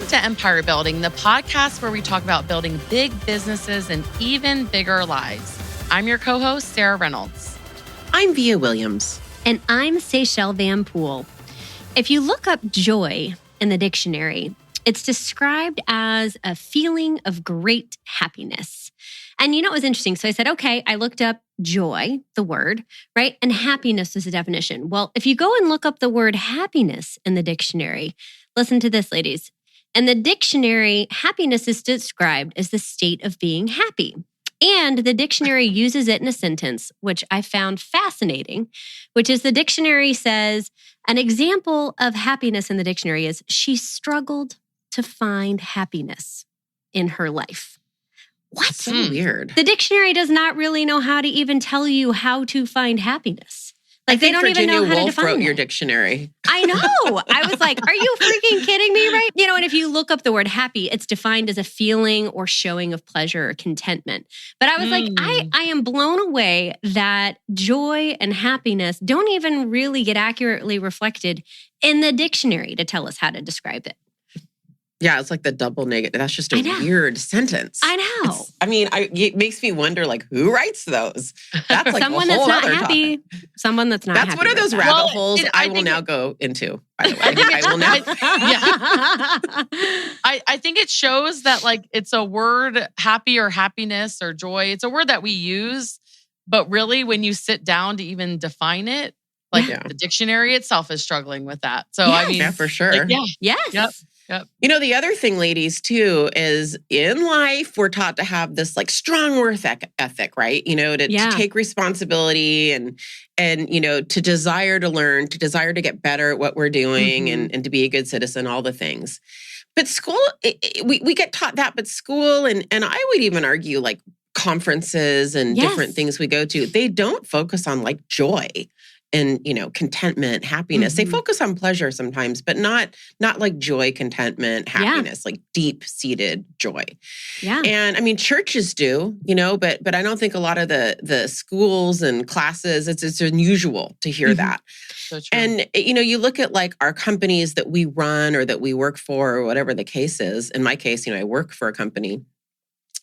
Welcome to Empire Building, the podcast where we talk about building big businesses and even bigger lives. I'm your co-host, Sarah Reynolds. I'm Via Williams. And I'm Seychelle Van Poole. If you look up joy in the dictionary, it's described as a feeling of great happiness. And you know, it was interesting. So I said, okay, I looked up joy, the word, right? And happiness is the definition. Well, if you go and look up the word happiness in the dictionary, listen to this, ladies. In the dictionary, happiness is described as the state of being happy. And the dictionary uses it in a sentence, which I found fascinating, which is the dictionary says, an example of happiness in the dictionary is she struggled to find happiness in her life. What? That's so weird. The dictionary does not really know how to even tell you how to find happiness. Like they don't Virginia even know how Woolf to define wrote it. your dictionary. I know. I was like, are you freaking kidding me, right? You know, and if you look up the word happy, it's defined as a feeling or showing of pleasure or contentment. But I was like, I am blown away that joy and happiness don't even really get accurately reflected in the dictionary to tell us how to describe it. Yeah, it's like the double negative. That's just a weird sentence. I know. It makes me wonder, like, who writes those? That's like someone a whole that's not other happy. topic. Someone that's not happy. That's one of those rabbit holes I will now go into, by the way. I will now. I think it shows that like it's a word, happy or happiness or joy. It's a word that we use, but really when you sit down to even define it, like the dictionary itself is struggling with that. So Yes. I mean, Yeah, for sure. Like, Yes. Yep. You know, the other thing, ladies, too, is in life, we're taught to have this like strong work ethic, right? You know, to take responsibility and, you know, to desire to learn, to desire to get better at what we're doing and to be a good citizen, all the things. But school, we get taught that, but school and I would even argue like conferences and different things we go to, they don't focus on like joy and, you know, contentment, happiness. They focus on pleasure sometimes, but not like joy, contentment, happiness, like deep-seated joy. Yeah. And I mean, churches do, you know, but I don't think a lot of the schools and classes, it's unusual to hear that. So true. And, you know, you look at like our companies that we run or that we work for or whatever the case is. In my case, you know, I work for a company.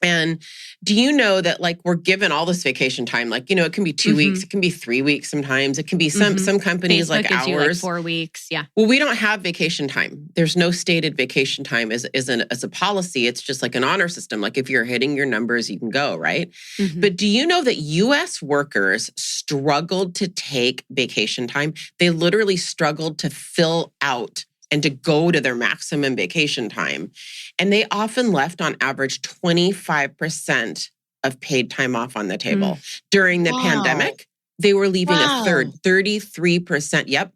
And do you know that like we're given all this vacation time? Like, you know, it can be 2 weeks, it can be 3 weeks sometimes. It can be some companies Facebook like gives ours. you like 4 weeks. Yeah. Well, we don't have vacation time. There's no stated vacation time as a policy. It's just like an honor system. Like if you're hitting your numbers, you can go, right? But do you know that U.S. workers struggled to take vacation time? They literally struggled to fill out and to go to their maximum vacation time. And they often left on average 25% of paid time off on the table. During the pandemic, they were leaving a third, 33%. Yep.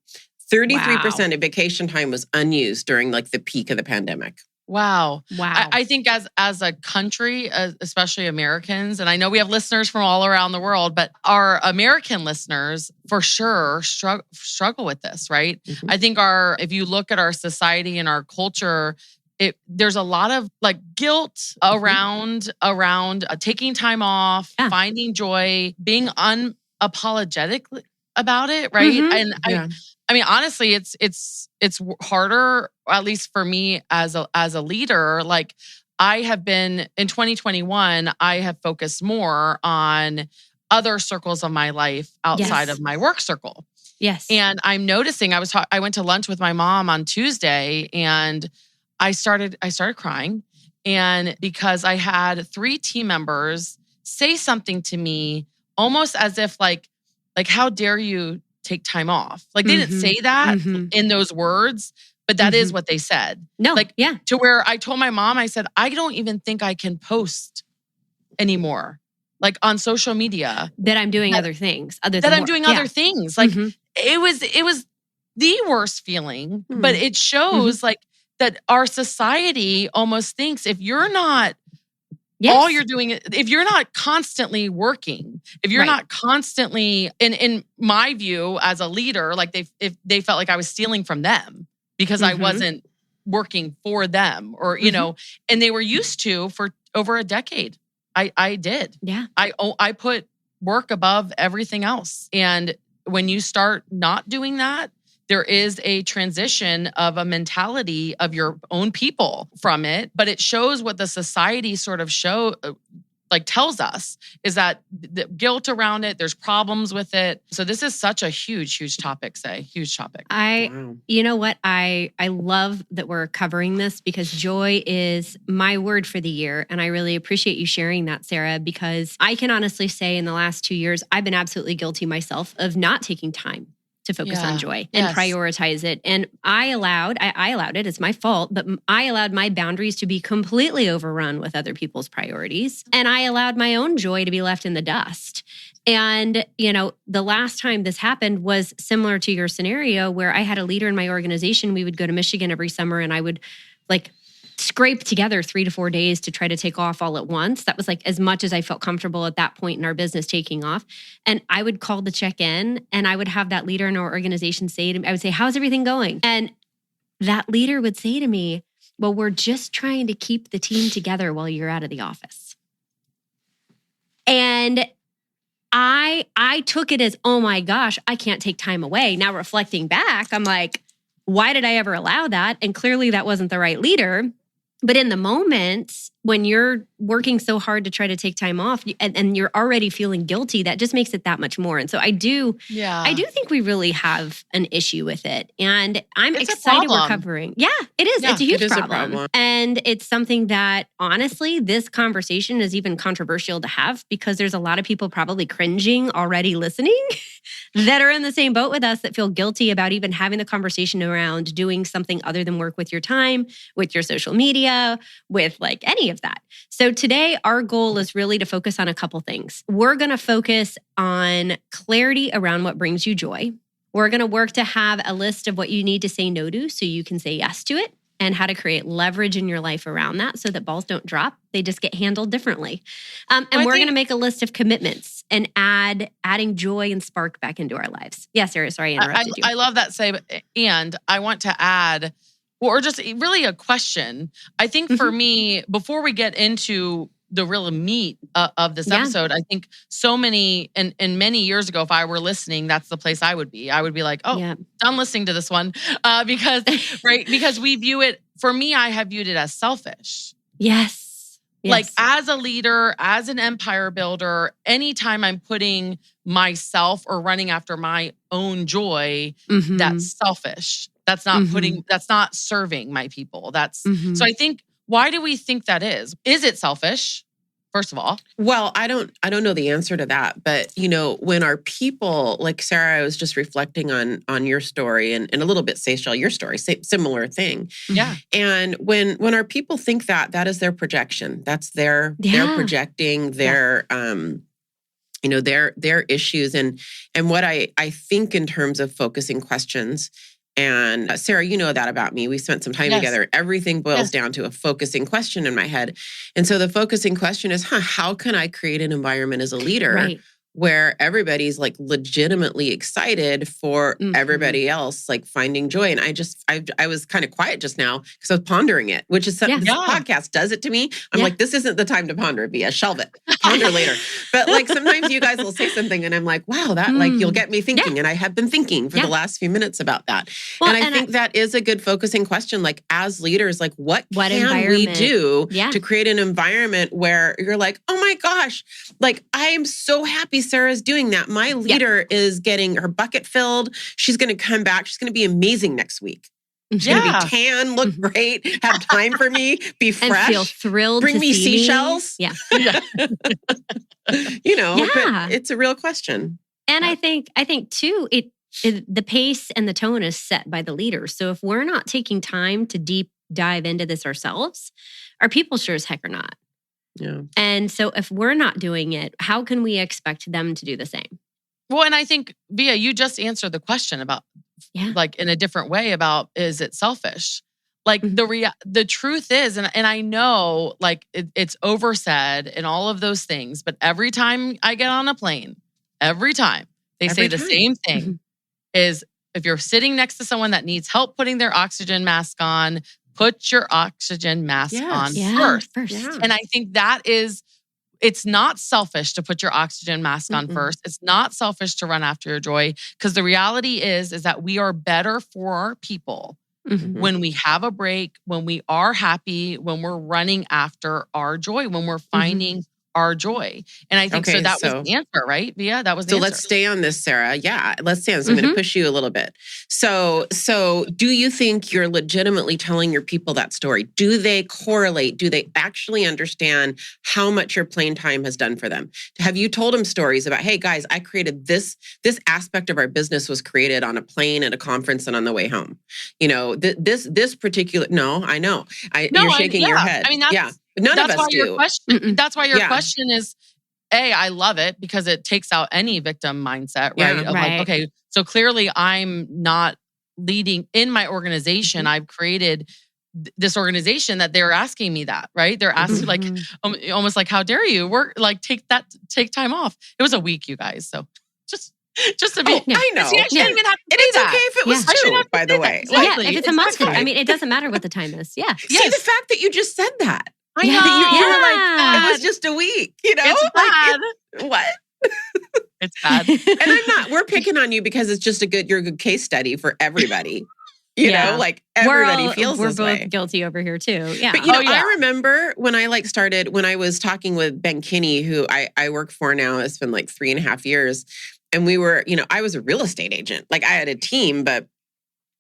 33% of vacation time was unused during like the peak of the pandemic. Wow. I think as a country, especially Americans, and I know we have listeners from all around the world, but our American listeners for sure struggle with this, right? I think if you look at our society and our culture, there's a lot of like guilt around taking time off, finding joy, being unapologetic about it, right? And I mean, honestly, it's harder, at least for me as a leader. Like I have been in 2021, I have focused more on other circles of my life outside of my work circle. Yes. And I'm noticing, I went to lunch with my mom on Tuesday and I started crying. And because I had 3 team members say something to me almost as if like, how dare you take time off? Like they didn't say that in those words, but that is what they said. No, like to where I told my mom, I said, I don't even think I can post anymore, like on social media. That I'm doing other things. Other things. Like it was the worst feeling, but it shows like that our society almost thinks if you're not all you're doing, if you're not constantly working, if you're not constantly, in my view as a leader, like if they felt like I was stealing from them because I wasn't working for them or, you know, and they were used to for over a decade. I did. Yeah. I put work above everything else. And when you start not doing that, there is a transition of a mentality of your own people from it, but it shows what the society sort of tells us is that the guilt around it, there's problems with it. So this is such a huge topic, huge topic. You know what? I love that we're covering this because joy is my word for the year. And I really appreciate you sharing that, Sarah, because I can honestly say in the last 2 years, I've been absolutely guilty myself of not taking time to focus on joy and prioritize it. And I allowed it, it's my fault, but I allowed my boundaries to be completely overrun with other people's priorities. And I allowed my own joy to be left in the dust. And, the last time this happened was similar to your scenario where I had a leader in my organization. We would go to Michigan every summer and I would scrape together 3 to 4 days to try to take off all at once. That was as much as I felt comfortable at that point in our business taking off. And I would call to check in and I would have that leader in our organization say to me, I would say, how's everything going? And that leader would say to me, well, we're just trying to keep the team together while you're out of the office. And I took it as, oh my gosh, I can't take time away. Now reflecting back, I'm like, why did I ever allow that? And clearly that wasn't the right leader. But in the moment, when you're working so hard to try to take time off and you're already feeling guilty, that just makes it that much more. And so I do think we really have an issue with it. And I'm excited we're covering. Yeah, it is. Yeah, it's a huge problem. And it's something that honestly, this conversation is even controversial to have because there's a lot of people probably cringing already listening that are in the same boat with us that feel guilty about even having the conversation around doing something other than work with your time, with your social media, with any of that. So today, our goal is really to focus on a couple things. We're going to focus on clarity around what brings you joy. We're going to work to have a list of what you need to say no to so you can say yes to it and how to create leverage in your life around that so that balls don't drop. They just get handled differently. And we're going to make a list of commitments and adding joy and spark back into our lives. Yeah, Sarah, sorry I interrupted you. I love that and I want to add or just really a question. I think for me, before we get into the real meat of this episode, I think so many, and many years ago, if I were listening, that's the place I would be. I would be like, done listening to this one. Because we view it, for me, I have viewed it as selfish. Yes. As a leader, as an empire builder, anytime I'm putting myself or running after my own joy, that's selfish. That's not that's not serving my people. So I think, why do we think that is? Is it selfish? First of all. Well, I don't know the answer to that. But, when our people, like Sarah, I was just reflecting on your story and a little bit, Seychelle, your story, similar thing. Yeah. And when our people think that is their projection. That's they're projecting their, their issues. And what I think in terms of focusing questions. And Sarah, you know that about me. We spent some time together. Everything boils down to a focusing question in my head. And so the focusing question is, how can I create an environment as a leader where everybody's legitimately excited for everybody else, finding joy. And I was kind of quiet just now because I was pondering it, which is this podcast does it to me. I'm like, this isn't the time to ponder, Bia, shelve it, ponder later. But sometimes you guys will say something and I'm like, wow, that you'll get me thinking. And I have been thinking for the last few minutes about that. Well, and I think that is a good focusing question. As leaders, what can we do to create an environment where you're like, oh my gosh, I am so happy Sarah's doing that. My leader is getting her bucket filled. She's going to come back. She's going to be amazing next week. She's going to be tan, look great, have time for me, be fresh. And feel thrilled Bring to me see seashells. Me. But it's a real question. And I think too, the pace and the tone is set by the leader. So if we're not taking time to deep dive into this ourselves, our people sure as heck are not. Yeah. And so if we're not doing it, how can we expect them to do the same? Well, and I think, Bia, you just answered the question about, in a different way about, is it selfish? The truth is, and I know, it's oversaid and all of those things, but every time I get on a plane, they say the same thing is, if you're sitting next to someone that needs help putting their oxygen mask on, put your oxygen mask on first. Yeah. And I think that is it's not selfish to put your oxygen mask on first. It's not selfish to run after your joy, because the reality is that we are better for our people when we have a break, when we are happy, when we're running after our joy, when we're finding our joy. And I think so that was the answer, right, Via? That was the answer. So let's stay on this, Sarah. Yeah, let's stay on this. I'm going to push you a little bit. So do you think you're legitimately telling your people that story? Do they correlate? Do they actually understand how much your plane time has done for them? Have you told them stories about, hey guys, I created this aspect of our business was created on a plane at a conference and on the way home. You know, this particular, no, I know. You're shaking your head. I mean, None of us do. That's why your question is, I love it because it takes out any victim mindset, right? Yeah, right. Like, okay, so clearly I'm not leading in my organization. I've created this organization that they're asking me that, right? They're asking like, almost like, how dare you work, like take time off. It was a week, you guys. So just to be, I know. See, I shouldn't even have to and it's that. Okay if it was two, by the way. Exactly. Yeah, if it's a month. I mean, it doesn't matter what the time is. Yeah. See, the fact that you just said that. I know. You were like, it was just a week, you know? It's bad. What? It's bad. And we're picking on you because it's just you're a good case study for everybody. You know, like everybody feels this way. We're both guilty over here too. Yeah. But I remember when I when I was talking with Ben Kinney, who I work for now, it's been like 3.5 years. And we were, I was a real estate agent. Like I had a team, but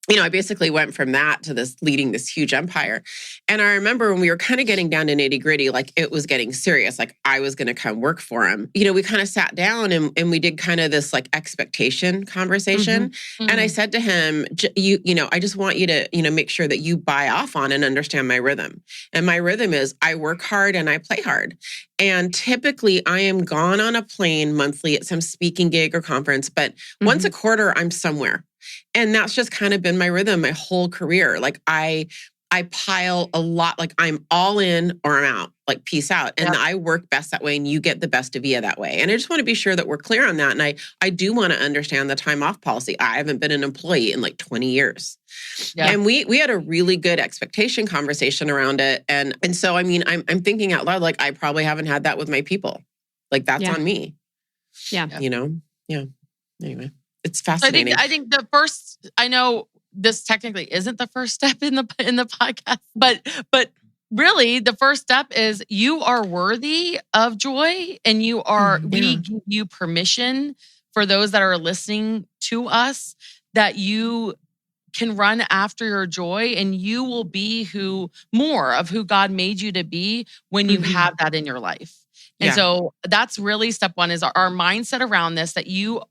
I basically went from that to leading this huge empire. And I remember when we were kind of getting down to nitty gritty, like it was getting serious, like I was going to come work for him. We kind of sat down and we did kind of this like expectation conversation. And I said to him, I just want you to, make sure that you buy off on and understand my rhythm. And my rhythm is I work hard and I play hard. And typically I am gone on a plane monthly at some speaking gig or conference, but once a quarter I'm somewhere. And that's just kind of been my rhythm my whole career. Like I pile a lot, like I'm all in or I'm out, like peace out. And I work best that way and you get the best of Via that way. And I just want to be sure that we're clear on that. And I do want to understand the time off policy. I haven't been an employee in like 20 years. Yeah. And we had a really good expectation conversation around it. And so, I mean, I'm thinking out loud, like I probably haven't had that with my people. Like that's on me. Yeah. Yeah. Anyway. It's fascinating. I think the first, I know this technically isn't the first step in the podcast, but really the first step is you are worthy of joy and we give you permission for those that are listening to us that you can run after your joy and you will be more of who God made you to be when you have that in your life. And so that's really step one is our mindset around this, that you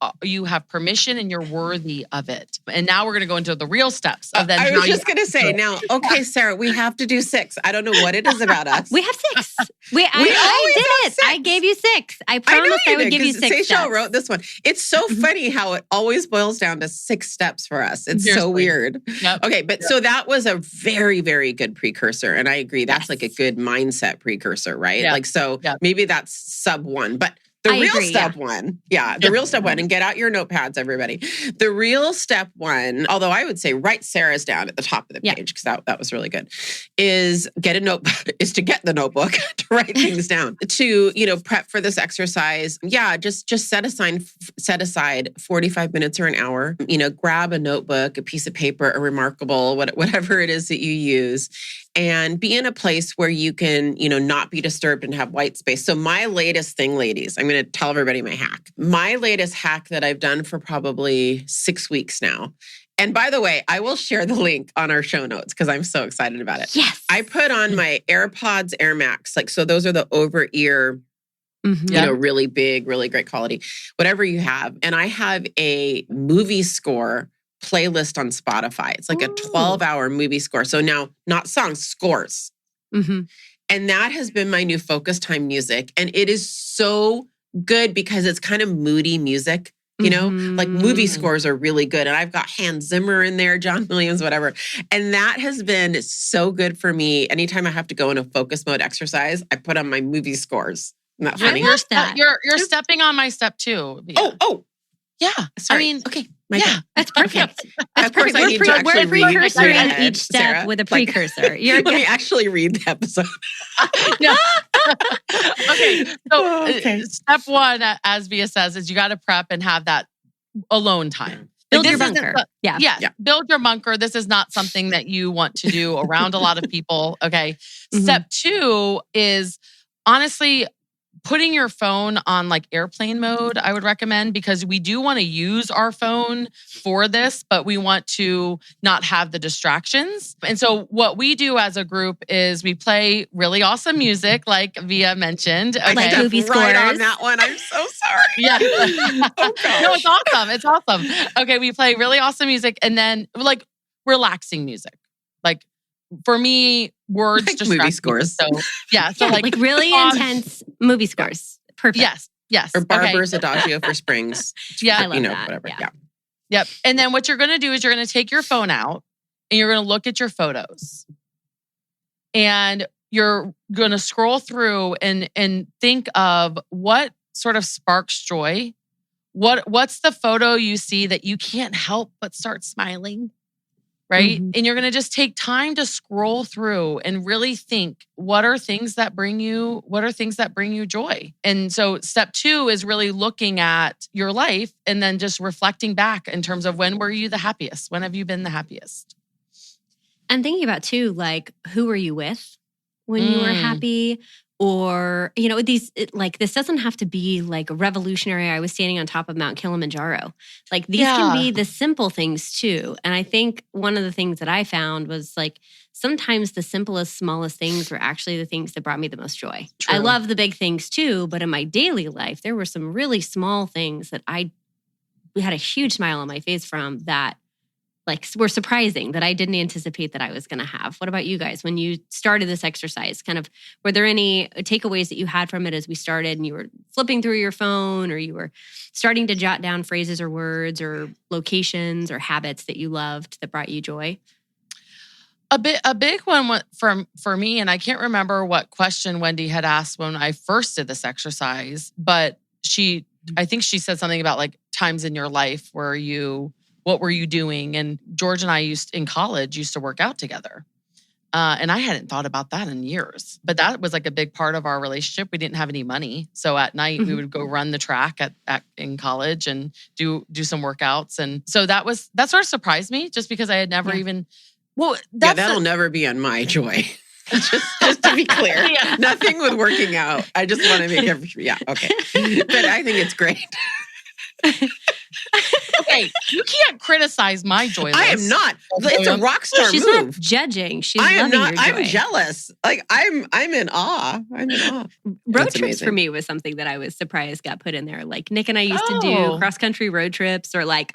have permission and you're worthy of it. And now we're going to go into the real steps of that. I was just going to say now, okay, Sarah, we have to do 6. I don't know what it is about us. We have 6. I did it. 6. I gave you 6. I promised I would give you 6 steps. Seychelle wrote this one. It's so funny how it always boils down to 6 steps for us. It's so weird. Yep. Okay, but so that was a very, very good precursor. And I agree. That's like a good mindset precursor, right? Like, so maybe that's sub 1, but the real step one, the real step one, and get out your notepads, everybody. The real step one, although I would say write Sarah's down at the top of the page because that was really good, is to get the notebook to write things down, to prep for this exercise. Just set aside 45 minutes or an hour. Grab a notebook, a piece of paper, a Remarkable, whatever it is that you use, and be in a place where you can, not be disturbed and have white space. So my latest thing, ladies, I'm going to tell everybody my hack. My latest hack that I've done for probably 6 weeks now. And by the way, I will share the link on our show notes because I'm so excited about it. Yes. I put on my AirPods Air Max. So those are the over-ear, really big, really great quality, whatever you have. And I have a movie score playlist on Spotify. It's like a 12-hour movie score. So now, not songs, scores. And that has been my new focus time music. And it is so good because it's kind of moody music, like movie scores are really good. And I've got Hans Zimmer in there, John Williams, whatever. And that has been so good for me. Anytime I have to go in a focus mode exercise, I put on my movie scores. Isn't that funny? You're stepping on my step too. Oh. Yeah. Sorry. I mean, okay. That's perfect. Okay. That's perfect. We're a precursor in each step, Sarah, with a precursor. Let me actually read the episode. No. Okay. So step one, as Via says, is you got to prep and have that alone time. Build your bunker. Yeah. Build your bunker. This is not something that you want to do around a lot of people. Okay. Step two is honestly putting your phone on like airplane mode, I would recommend, because we do want to use our phone for this, but we want to not have the distractions. And so what we do as a group is we play really awesome music, like Via mentioned. Okay. Like movie scores. Right on that one. I'm so sorry. Yeah. No, it's awesome. It's awesome. Okay. We play really awesome music and then like relaxing music. Like for me, words like distract movie scores. Me. So yeah. So like really intense movie scores. Perfect. Yes. Or Barber's Adagio for Springs. Yeah. I love that. Whatever. Yeah. Yep. And then what you're going to do is you're going to take your phone out and you're going to look at your photos. And you're going to scroll through and think of what sort of sparks joy. What's the photo you see that you can't help but start smiling? Right? And you're going to just take time to scroll through and really think, what are things that bring you joy? And so step two is really looking at your life and then just reflecting back in terms of when were you the happiest? When have you been the happiest? And thinking about too, like, who were you with when you were happy? Or, this doesn't have to be like revolutionary. I was standing on top of Mount Kilimanjaro. Like these can be the simple things too. And I think one of the things that I found was like, sometimes the simplest, smallest things were actually the things that brought me the most joy. True. I love the big things too, but in my daily life, there were some really small things that we had a huge smile on my face from that like were surprising that I didn't anticipate that I was going to have. What about you guys? When you started this exercise, kind of, were there any takeaways that you had from it as we started and you were flipping through your phone or you were starting to jot down phrases or words or locations or habits that you loved that brought you joy? A big one for me, and I can't remember what question Wendy had asked when I first did this exercise, but I think she said something about like times in your life where what were you doing? And George and I in college used to work out together. And I hadn't thought about that in years, but that was like a big part of our relationship. We didn't have any money. So at night we would go run the track in college and do some workouts. And so that sort of surprised me just because I had never that'll never be on my joy. just to be clear, nothing with working out. I just want to make okay. But I think it's great. Okay, you can't criticize my joy list. I am not. It's a rock star She's move. Not judging. She's loving your joy. I'm jealous. Like I'm in awe. Road trips for me was something that I was surprised got put in there. Like Nick and I used to do cross country road trips, or like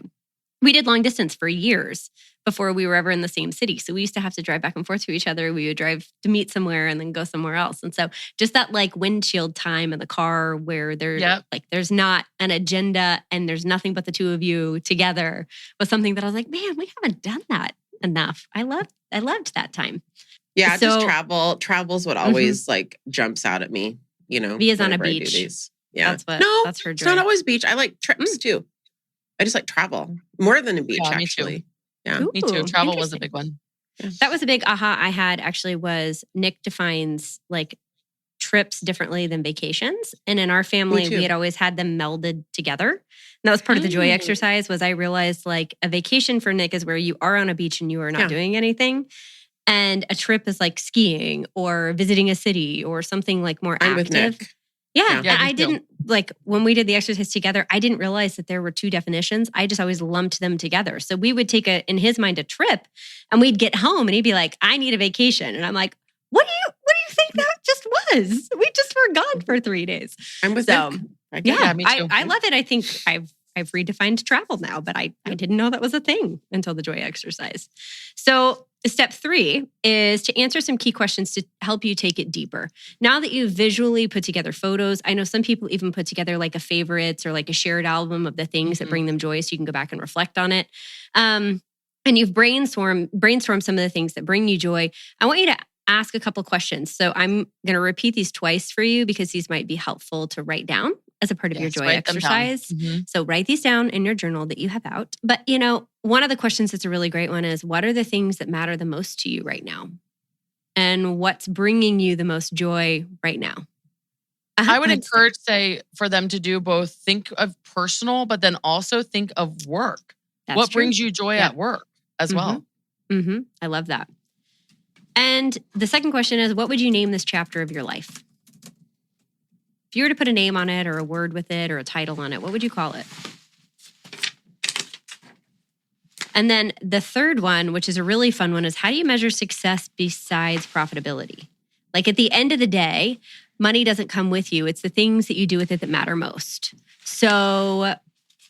we did long distance for years before we were ever in the same city. So we used to have to drive back and forth to each other. We would drive to meet somewhere and then go somewhere else. And so just that like windshield time in the car where there's not an agenda and there's nothing but the two of you together was something that I was like, man, we haven't done that enough. I loved that time. Yeah, so, just travel's what always like jumps out at me, Via's on a beach. Yeah. That's her joy. It's not always beach. I like trips too. I just like travel more than a beach, actually. Yeah, me too. Travel was a big one. Yeah. That was a big aha I had actually was Nick defines like trips differently than vacations. And in our family, we had always had them melded together. And that was part of the joy exercise was I realized like a vacation for Nick is where you are on a beach and you are not doing anything. And a trip is like skiing or visiting a city or something like more active. I'm with Nick. Yeah. I didn't like when we did the exercise together, I didn't realize that there were two definitions. I just always lumped them together. So we would take in his mind a trip and we'd get home and he'd be like, I need a vacation. And I'm like, what do you think that just was? We just were gone for 3 days. I'm with Nick. Yeah, me too. I love it. I think I've redefined travel now, but I didn't know that was a thing until the joy exercise. So step 3 is to answer some key questions to help you take it deeper. Now that you've visually put together photos, I know some people even put together like a favorites or like a shared album of the things that bring them joy so you can go back and reflect on it. And you've brainstormed some of the things that bring you joy. I want you to ask a couple questions. So I'm going to repeat these twice for you because these might be helpful to write down as a part of your joy exercise. So write these down in your journal that you have out. But, one of the questions that's a really great one is, what are the things that matter the most to you right now? And what's bringing you the most joy right now? I would encourage, say, for them to do both think of personal, but then also think of work. What brings you joy at work as well? I love that. And the second question is, what would you name this chapter of your life? If you were to put a name on it or a word with it or a title on it, what would you call it? And then the third one, which is a really fun one, is how do you measure success besides profitability? Like at the end of the day, money doesn't come with you. It's the things that you do with it that matter most. So,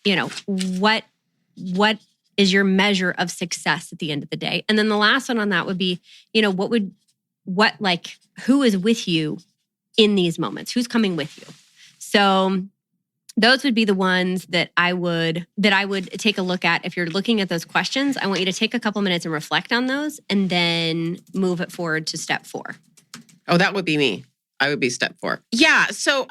what is your measure of success at the end of the day? And then the last one on that would be, who is with you in these moments? Who's coming with you? So those would be the ones that I would take a look at. If you're looking at those questions, I want you to take a couple minutes and reflect on those and then move it forward to step 4. Oh, that would be me. I would be step 4. Yeah. So,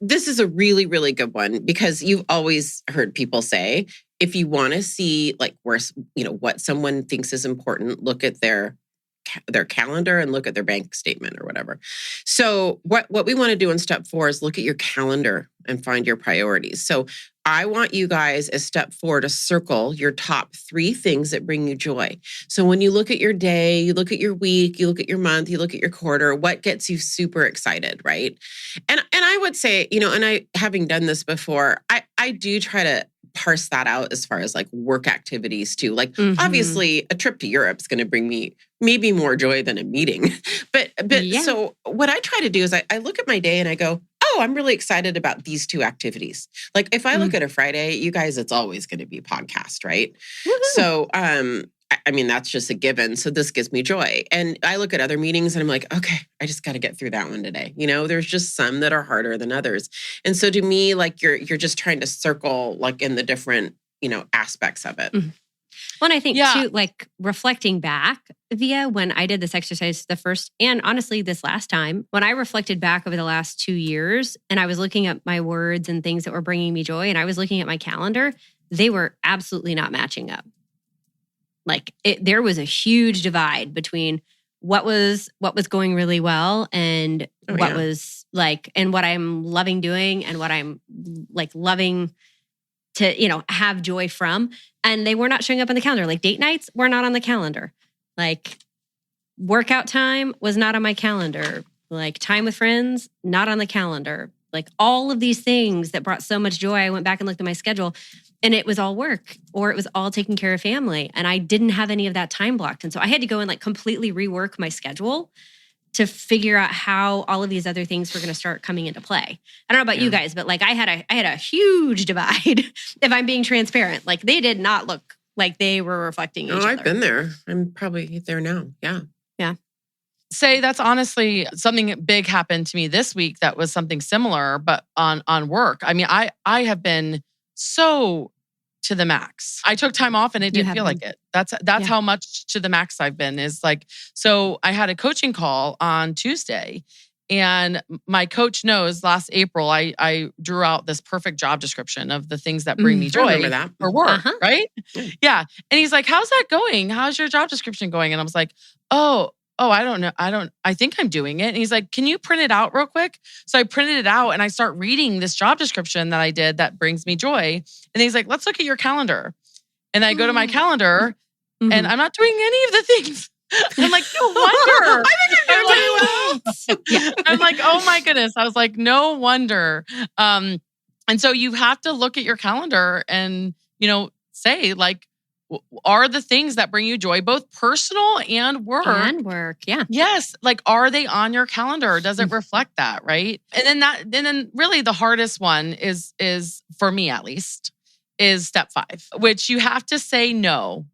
this is a really, really good one because you've always heard people say, if you want to see what someone thinks is important, look at their calendar and look at their bank statement or whatever. So what we want to do in step 4 is look at your calendar and find your priorities. So I want you guys as step 4 to circle your top 3 things that bring you joy. So when you look at your day, you look at your week, you look at your month, you look at your quarter, what gets you super excited, right? And I would say, and I, having done this before, I do try to parse that out as far as work activities too. Obviously a trip to Europe is going to bring me maybe more joy than a meeting. But So what I try to do is I look at my day and I go, oh, I'm really excited about these 2 activities. If I look at a Friday, you guys, it's always going to be podcast, right? Woo-hoo. So, that's just a given. So this gives me joy. And I look at other meetings and I'm like, okay, I just got to get through that one today. There's just some that are harder than others. And so to me, you're just trying to circle in the different, aspects of it. Mm-hmm. Well, and I think too, reflecting back via when I did this exercise the first, and honestly, this last time, when I reflected back over the last 2 years and I was looking at my words and things that were bringing me joy and I was looking at my calendar, they were absolutely not matching up. There was a huge divide between what was going really well and was and what I'm loving doing and what I'm loving to, have joy from. And they were not showing up on the calendar. Date nights were not on the calendar. Workout time was not on my calendar. Time with friends, not on the calendar. All of these things that brought so much joy, I went back and looked at my schedule and it was all work or it was all taking care of family. And I didn't have any of that time blocked. And so I had to go and completely rework my schedule to figure out how all of these other things were going to start coming into play. I don't know about you guys, but I had a huge divide if I'm being transparent. They did not look like they were reflecting each other. I've been there. I'm probably there now. Yeah. Yeah. Say that's honestly something big happened to me this week that was something similar, but on work. I have been so to the max. I took time off and it didn't feel like it. That's how much to the max I've been so I had a coaching call on Tuesday and my coach knows last April, I drew out this perfect job description of the things that bring me joy for work, right? Yeah. And he's like, how's that going? How's your job description going? And I was like, oh, I don't know. I think I'm doing it. And he's like, can you print it out real quick? So I printed it out and I start reading this job description that I did that brings me joy. And he's like, let's look at your calendar. And I go to my calendar and I'm not doing any of the things. I'm like, no wonder. I think you're doing really well. I'm like, oh my goodness. I was like, no wonder. And so you have to look at your calendar and, say are the things that bring you joy, both personal and work? And work, yeah. Yes. Are they on your calendar? Does it reflect that, right? And then really the hardest one is for me at least, is step 5, which you have to say no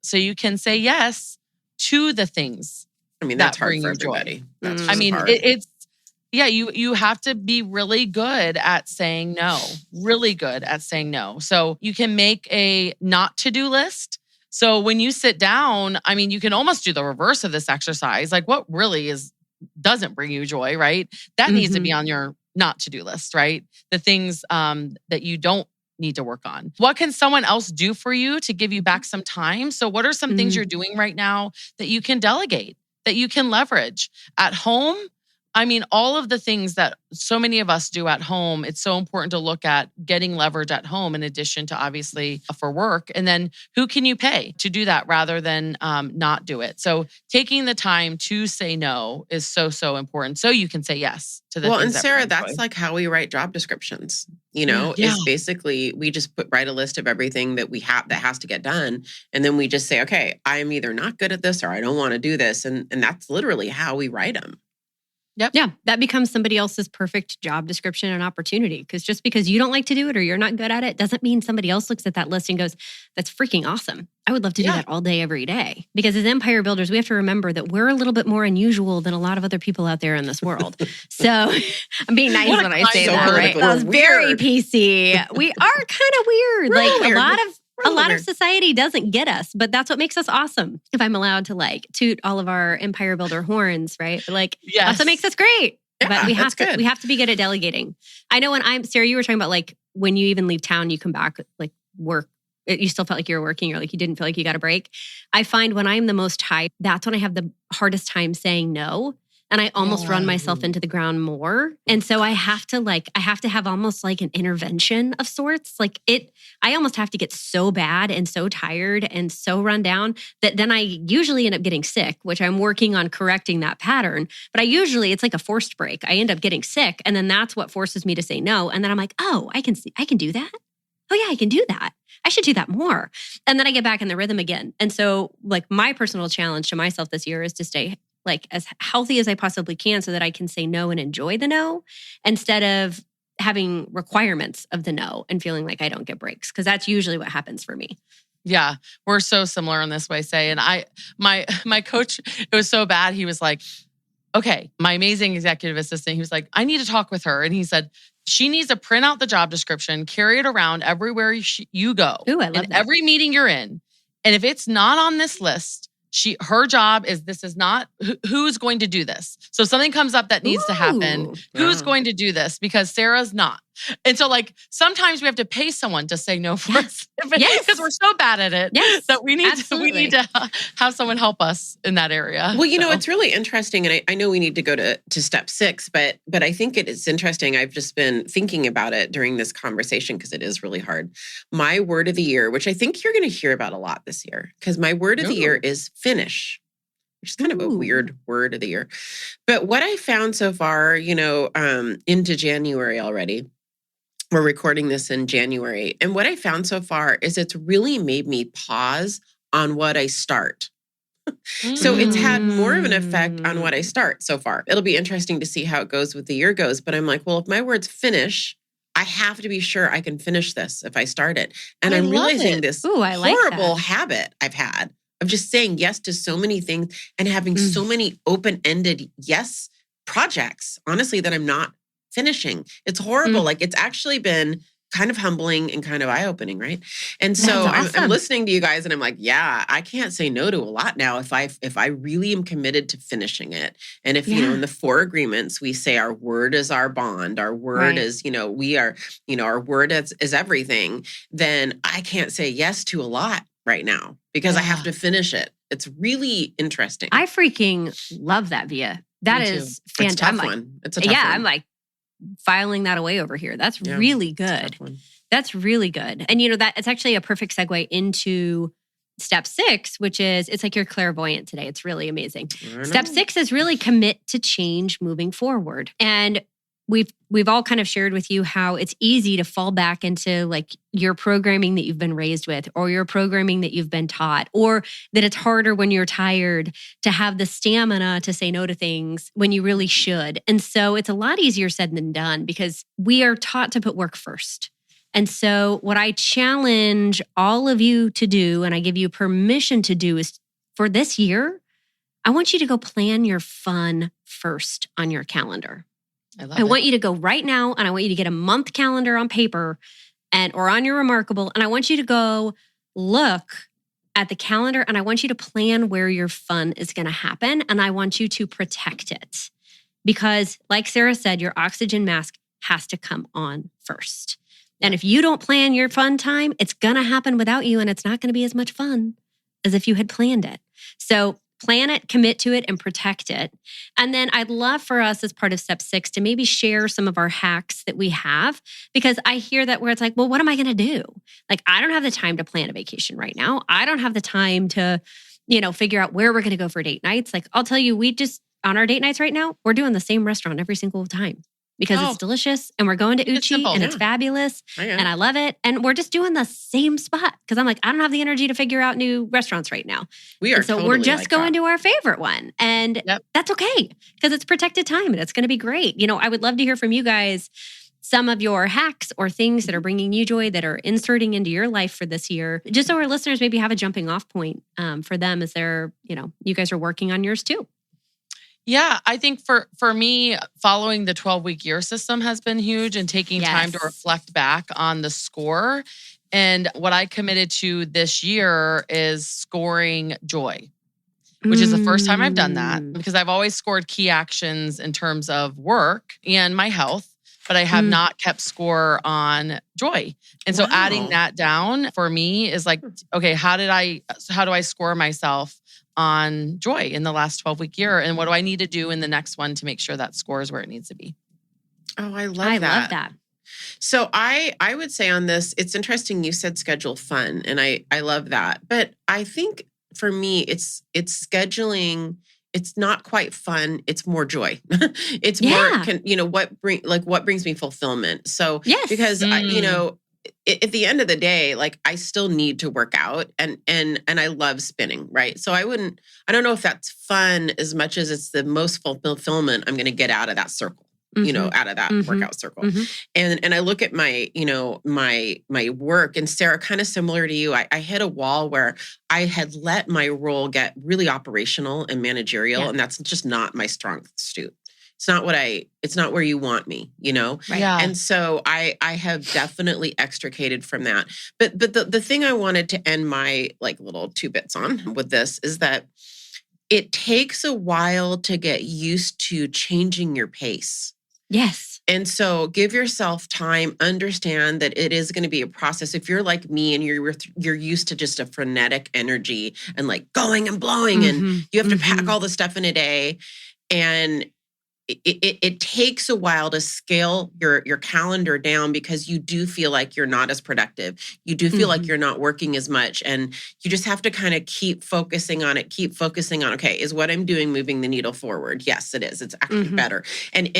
so you can say yes to the things that's hard for everybody. It's you have to be really good at saying no, So you can make a not to-do list. So when you sit down, you can almost do the reverse of this exercise. What really doesn't bring you joy, right? That needs to be on your not to-do list, right? The things that you don't need to work on. What can someone else do for you to give you back some time? So what are some things you're doing right now that you can delegate, that you can leverage at home? I mean, all of the things that so many of us do at home, it's so important to look at getting leverage at home in addition to obviously for work. And then who can you pay to do that rather than not do it? So taking the time to say no is so important. So you can say yes to the things. Well, and Sarah, that's like how we write job descriptions, is basically we just write a list of everything that we have that has to get done. And then we just say, okay, I'm either not good at this or I don't want to do this. And that's literally how we write them. Yep. Yeah, that becomes somebody else's perfect job description and opportunity. Because just because you don't like to do it or you're not good at it doesn't mean somebody else looks at that list and goes, that's freaking awesome. I would love to do that all day, every day. Because as empire builders, we have to remember that we're a little bit more unusual than a lot of other people out there in this world. So I'm being nice when I say that, right? That was very PC. We are kind of weird. A lot of society doesn't get us, but that's what makes us awesome. If I'm allowed to toot all of our empire builder horns, right? That's what makes us great. Yeah, but we have to be good at delegating. I know Sarah, you were talking about when you even leave town, you come back, work. You still felt like you were working or you didn't feel like you got a break. I find when I'm the most tired, that's when I have the hardest time saying no. And I almost run myself into the ground more. And so I have to have almost like an intervention of sorts. I almost have to get so bad and so tired and so run down that then I usually end up getting sick, which I'm working on correcting that pattern. But it's like a forced break. I end up getting sick. And then that's what forces me to say no. And then I'm like, oh, I can do that. Oh yeah, I can do that. I should do that more. And then I get back in the rhythm again. And so my personal challenge to myself this year is to stay as healthy as I possibly can so that I can say no and enjoy the no instead of having requirements of the no and feeling like I don't get breaks. Because that's usually what happens for me. Yeah, we're so similar in this way, Say. And my coach, it was so bad. He was like, okay, my amazing executive assistant, he was like, I need to talk with her. And he said, she needs to print out the job description, carry it around everywhere you go. Ooh, I love that. Every meeting you're in. And if it's not on this list, her job is, this is not, who's going to do this? So if something comes up that needs to happen, who's going to do this? Because Sarah's not. And so sometimes we have to pay someone to say no for us because we're so bad at it that we need to have someone help us in that area. Well, it's really interesting. And I know we need to go to step 6, but I think it is interesting. I've just been thinking about it during this conversation because it is really hard. My word of the year, which I think you're going to hear about a lot this year, because my word of the year is finish. Which is kind of a weird word of the year. But what I found so far, into January already, we're recording this in January. And what I found so far is it's really made me pause on what I start. So it's had more of an effect on what I start so far. It'll be interesting to see how it goes with the year goes. But I'm like, well, if my word's finish, I have to be sure I can finish this if I start it. And I'm realizing this horrible habit I've had of just saying yes to so many things and having so many open-ended yes projects, honestly, that I'm not finishing. It's horrible. It's actually been kind of humbling and kind of eye-opening, right? And so I'm listening to you guys and I'm like, yeah, I can't say no to a lot now if I really am committed to finishing it. And if, in the 4 agreements, we say our word is our bond, our word is, we are, our word is everything, then I can't say yes to a lot right now because I have to finish it. It's really interesting. I freaking love that, Via. That is fantastic. It's a tough one. It's a tough one. I'm filing that away over here. That's really good. That's really good. And that it's actually a perfect segue into step 6, which is, it's like you're clairvoyant today. It's really amazing. Step 6 is really commit to change moving forward. And we've all kind of shared with you how it's easy to fall back into your programming that you've been raised with, or your programming that you've been taught, or that it's harder when you're tired to have the stamina to say no to things when you really should. And so it's a lot easier said than done because we are taught to put work first. And so what I challenge all of you to do, and I give you permission to do, is for this year, I want you to go plan your fun first on your calendar. I want you to go right now, and I want you to get a month calendar on paper or on your Remarkable, and I want you to go look at the calendar, and I want you to plan where your fun is going to happen, and I want you to protect it. Because like Sarah said, your oxygen mask has to come on first. And if you don't plan your fun time, it's going to happen without you, and it's not going to be as much fun as if you had planned it. So plan it, commit to it, and protect it. And then I'd love for us as part of step 6 to maybe share some of our hacks that we have, because I hear that where it's like, well, what am I going to do? Like, I don't have the time to plan a vacation right now. I don't have the time to, figure out where we're going to go for date nights. Like, I'll tell you, on our date nights right now, we're doing the same restaurant every single time. Because it's delicious, and we're going to Uchi, and it's fabulous, and I love it. And we're just doing the same spot because I'm like, I don't have the energy to figure out new restaurants right now. So we're just going to our favorite one, and that's okay because it's protected time and it's going to be great. I would love to hear from you guys some of your hacks or things that are bringing you joy that are inserting into your life for this year, just so our listeners maybe have a jumping off point for them as they're, you guys are working on yours too. Yeah, I think for me, following the 12-week year system has been huge and taking time to reflect back on the score. And what I committed to this year is scoring joy, which is the first time I've done that because I've always scored key actions in terms of work and my health, but I have not kept score on joy. And so adding that down for me is like, okay, how do I score myself on joy in the last 12-week year? And what do I need to do in the next one to make sure that score is where it needs to be? Oh, I love that. So I would say on this, it's interesting you said schedule fun, and I love that. But I think for me, it's scheduling. It's not quite fun. It's more joy. It's more, what brings me fulfillment. So because at the end of the day, like I still need to work out and I love spinning, right? So I don't know if that's fun as much as it's the most fulfillment I'm going to get out of that circle, out of that workout circle. And I look at my, my work, and Sarah, kind of similar to you, I hit a wall where I had let my role get really operational and managerial, and that's just not my strong suit. It's not where you want me, Right. Yeah. And so I have definitely extricated from that. But the thing I wanted to end my little 2 bits on with this is that it takes a while to get used to changing your pace. Yes. And so give yourself time, understand that it is going to be a process. If you're like me and you're used to just a frenetic energy and going and blowing and you have to pack all the stuff in a day, and it takes a while to scale your calendar down because you do feel like you're not as productive. You do feel like you're not working as much, and you just have to kind of keep focusing on it. Okay, is what I'm doing moving the needle forward? Yes, it is. It's actually better. And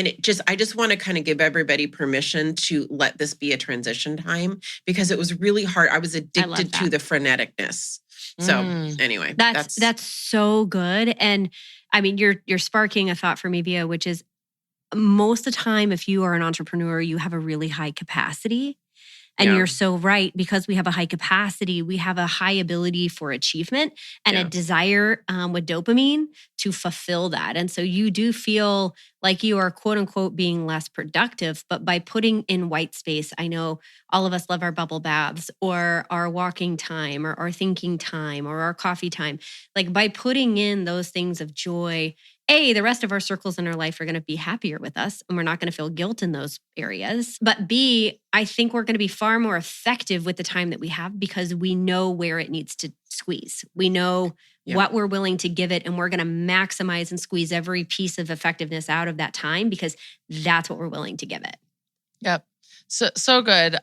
I just want to kind of give everybody permission to let this be a transition time because it was really hard. I was addicted to the freneticness. So anyway, that's so good. And I mean, you're sparking a thought for me, Via, which is most of the time, if you are an entrepreneur, you have a really high capacity. And you're so right, because we have a high capacity, we have a high ability for achievement and a desire with dopamine to fulfill that. And so you do feel like you are, quote unquote, being less productive. But by putting in white space, I know all of us love our bubble baths or our walking time or our thinking time or our coffee time. Like by putting in those things of joy, the rest of our circles in our life are going to be happier with us and we're not going to feel guilt in those areas. But B, I think we're going to be far more effective with the time that we have because we know where it needs to squeeze. We know what we're willing to give it, and we're going to maximize and squeeze every piece of effectiveness out of that time because that's what we're willing to give it. Yep. So good.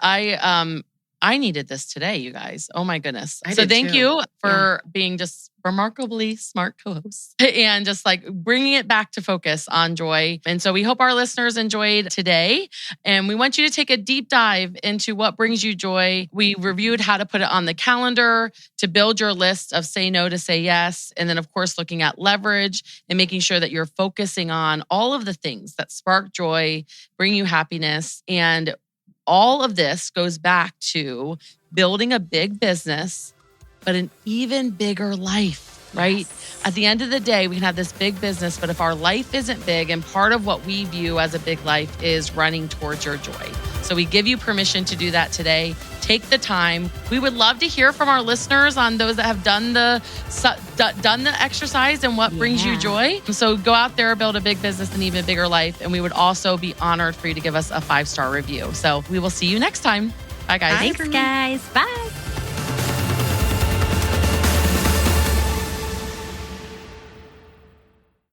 I needed this today, you guys. Oh my goodness. So thank you for being just remarkably smart co-hosts and just bringing it back to focus on joy. And so we hope our listeners enjoyed today. And we want you to take a deep dive into what brings you joy. We reviewed how to put it on the calendar, to build your list of say no to say yes. And then of course, looking at leverage and making sure that you're focusing on all of the things that spark joy, bring you happiness. And all of this goes back to building a big business, but an even bigger life, right? Yes. At the end of the day, we can have this big business, but if our life isn't big, and part of what we view as a big life is running towards your joy. So we give you permission to do that today. Take the time. We would love to hear from our listeners on those that have done the exercise and what brings you joy. So go out there, build a big business, and even bigger life. And we would also be honored for you to give us a 5-star review. So we will see you next time. Bye, guys. Thanks, guys. Bye.